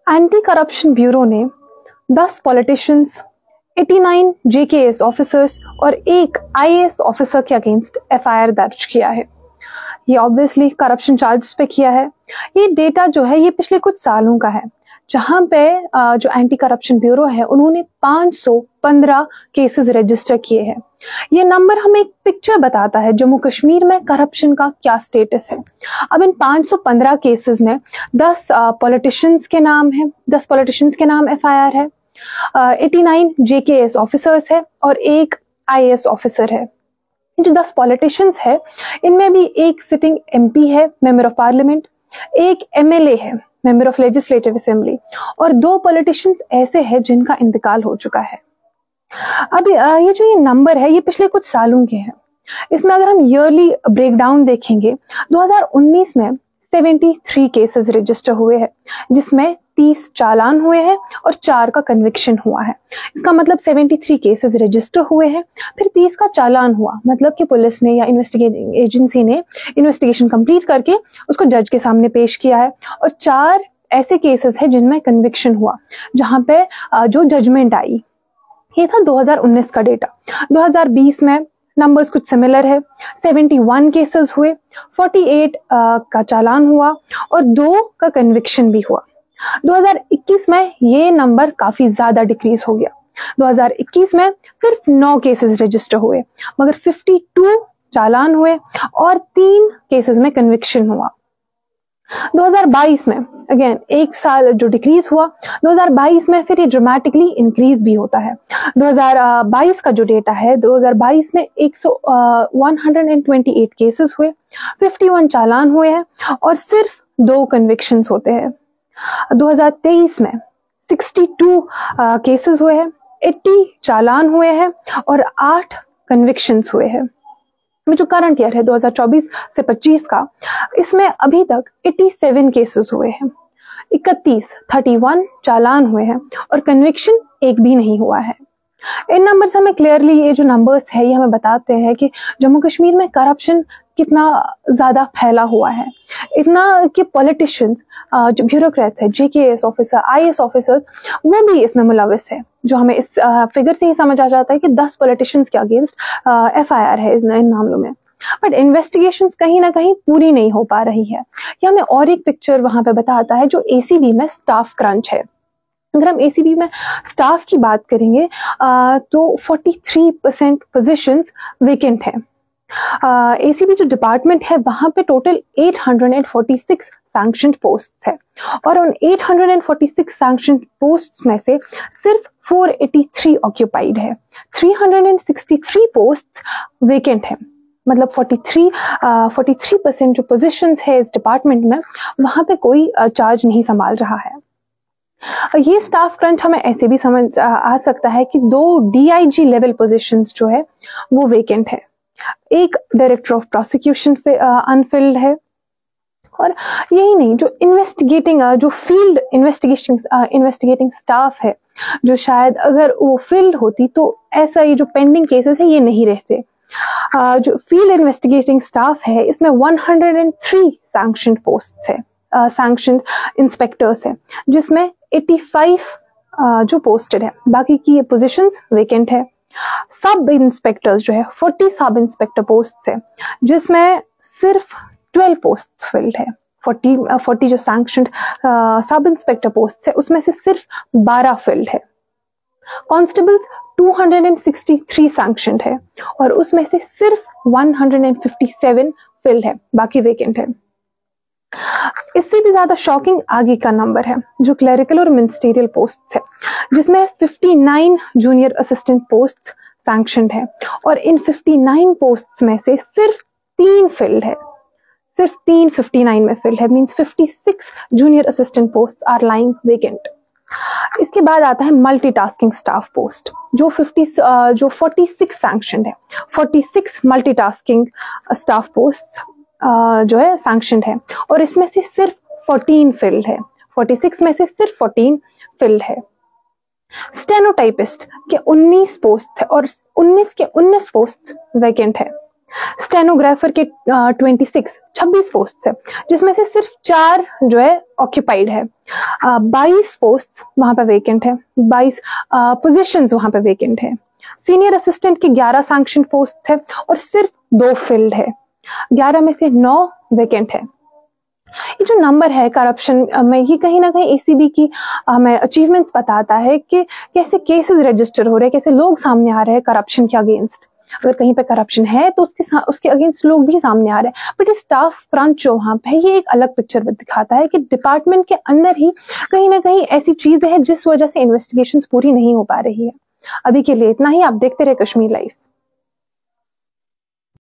Anti corruption bureau ने 10 politicians, 89 JKS officers और एक IAS ऑफिसर के अगेंस्ट FIR दर्ज किया है। ये ऑब्वियसली करप्शन चार्जेस पे किया है। ये डेटा जो है ये पिछले कुछ सालों का है, जहां पे जो एंटी करप्शन ब्यूरो है उन्होंने 515 केसेस रजिस्टर किए हैं। ये नंबर हमें एक पिक्चर बताता है जम्मू कश्मीर में करप्शन का क्या स्टेटस है। अब इन 515 केसेस में 10 पॉलिटिशियंस के नाम है, 10 पॉलिटिशियंस के नाम FIR है, 89 JKS ऑफिसर्स है और एक IAS ऑफिसर है। जो 10 पॉलिटिशियंस है इनमें भी एक सिटिंग MP है, मेंबर ऑफ पार्लियामेंट, एक MLA है, मेंबर ऑफ लेजिस्लेटिव असेंबली, और 2 पॉलिटिशियंस ऐसे हैं जिनका इंतकाल हो चुका है। अब ये जो ये नंबर है ये पिछले कुछ सालों के हैं। इसमें अगर हम ईयरली ब्रेकडाउन देखेंगे 2019 में 73 केसेस रजिस्टर हुए हैं, जिसमें 30 चालान हुए हैं और 4 का कन्विक्शन हुआ है। इसका मतलब 73 केसेस रजिस्टर हुए हैं, फिर 30 का चालान हुआ, मतलब कि पुलिस ने या इन्वेस्टिगेटिंग एजेंसी ने इन्वेस्टिगेशन कंप्लीट करके उसको जज के सामने पेश किया है, और 4 ऐसे केसेस हैं जिनमें कन्विक्शन हुआ, जहां पे जो जजमेंट आई। ये था 2019 का डेटा। 2020 में नंबर्स कुछ सिमिलर है, 71 केसेस हुए, 48 का चालान हुआ और 2 का कन्विक्शन भी हुआ। 2021 में ये नंबर काफी ज्यादा डिक्रीज हो गया। 2021 में सिर्फ 9 केसेस रजिस्टर हुए, मगर 52 चालान हुए और 3 केसेस में कन्विक्शन हुआ। 2022 में अगेन एक साल जो डिक्रीज हुआ, 2022 में फिर ये ड्रामेटिकली इंक्रीज भी होता है। 2022 का जो डेटा है, 2022 में 128 केसेस हुए, 51 चालान हुए हैं और सिर्फ 2 कन्विक्शंस होते हैं। 2023 में 62 केसेस हुए हैं, 80 चालान हुए हैं और 8 कन्विक्शंस हुए हैं। जो करंट ईयर है 2024 से 25 का, इसमें अभी तक 87 केसेस हुए हैं, 31 चालान हुए हैं और कन्विक्शन एक भी नहीं हुआ है। इन नंबर्स हमें क्लियरली, ये जो नंबर्स है ये हमें बताते हैं कि जम्मू कश्मीर में करप्शन कितना ज्यादा फैला हुआ है। इतना कि पॉलिटिशियंस, जो ब्यूरोक्रेट्स है, JKS ऑफिसर, IAS ऑफिसर्स, वो भी इसमें मुलविस है। जो हमें इस फिगर से ही समझ आ जाता है कि 10 पॉलिटिशियंस के अगेंस्ट FIR है इन मामलों में। बट इन्वेस्टिगेशंस कहीं ना कहीं पूरी नहीं हो पा रही है। ये हमें और एक पिक्चर वहां पे बताता है जो ACB में स्टाफ क्रंच है। अगर हम ACB में स्टाफ की बात करेंगे तो 43% पोजीशंस वेकेंट है। ACB जो डिपार्टमेंट है वहां पे टोटल 846 सैंक्शनड पोस्ट है, और उन 846 सैंक्शनड पोस्ट्स में से सिर्फ 483 ऑक्यूपाइड है। 363 पोस्ट वेकेंट है, मतलब 43% जो पोजीशंस है इस डिपार्टमेंट में, वहां पे कोई चार्ज नहीं संभाल रहा है। ये स्टाफ क्रंच हमें ऐसे भी समझ आ सकता है कि 2 DIG लेवल पोजीशंस जो है वो वेकेंट है। एक डायरेक्टर ऑफ प्रोसिक्यूशन अनफिल्ड है, और यही नहीं, जो इन्वेस्टिगेटिंग जो फील्ड इन्वेस्टिगेटिंग स्टाफ है, जो शायद अगर वो फील्ड होती तो ऐसा ये जो पेंडिंग केसेस है ये नहीं रहते। जो फील्ड इन्वेस्टिगेटिंग स्टाफ है इसमें 103 सैंक्शनड पोस्ट्स है, सैंक्शनड इंस्पेक्टर्स है, जिसमें 85 जो पोस्टेड है, बाकी की पोजीशंस वेकेंट है। सब इंस्पेक्टर्स जो है 40 सब इंस्पेक्टर पोस्ट है, जिसमें सिर्फ 12 पोस्ट फिल्ड है। 40 जो सैंक्शनड सब इंस्पेक्टर पोस्ट है उसमें से सिर्फ 12 फिल्ड है। कांस्टेबल्स 263 सैंक्शनड है और उसमें से सिर्फ 157 फिल्ड है, बाकी वेकेंट है। इससे भी ज्यादा शॉकिंग आगे का नंबर है जो क्लरिकल और मिनिस्टेरियल पोस्ट है, जिसमें 59 जूनियर असिस्टेंट पोस्ट सैंक्शनड है, और इन 59 पोस्ट्स में से सिर्फ 3 फिल्ड है। सिर्फ 3 59 में फिल्ड है, means 56 junior assistant post are lying vacant. इसके बाद आता है मल्टीटास्किंग स्टाफ पोस्ट, जो 46 सैंक्शनड है। 46 मल्टीटास्किंग स्टाफ पोस्ट जो है सैंक्शनड है, और इसमें से सिर्फ 14 फिल्ड है। 46 में से सिर्फ 14 फिल्ड है। स्टेनोटाइपिस्ट के 19 पोस्ट है और 19 के 19 पोस्ट वैकेंट है। स्टेनोग्राफर के 26 पोस्ट है, जिसमें से सिर्फ 4 जो है ऑक्यूपाइड है। 22 पोस्ट वहां पर वेकेंट है, 22 पोजीशंस वहां पर वेकेंट है। सीनियर असिस्टेंट के 11 सैंक्शन पोस्ट है और सिर्फ 2 फिल्ड है। 11 में से 9 वेकेंट है। ये जो नंबर है करप्शन में, ये कहीं ना कहीं एसीबी की हमें अचीवमेंट्स बताता है कि कैसे केसेस रजिस्टर हो रहे हैं, कैसे लोग सामने आ रहे हैं करप्शन के अगेंस्ट। अगर कहीं पे करप्शन है तो उसके अगेंस्ट लोग भी सामने आ रहे हैं। बट स्टाफ क्रंच जो वहां पे है, ये एक अलग पिक्चर दिखाता है कि डिपार्टमेंट के अंदर ही कहीं ना कहीं ऐसी चीजें हैं जिस वजह से इन्वेस्टिगेशंस पूरी नहीं हो पा रही है। अभी के लिए इतना ही। आप देखते रहे कश्मीर लाइव।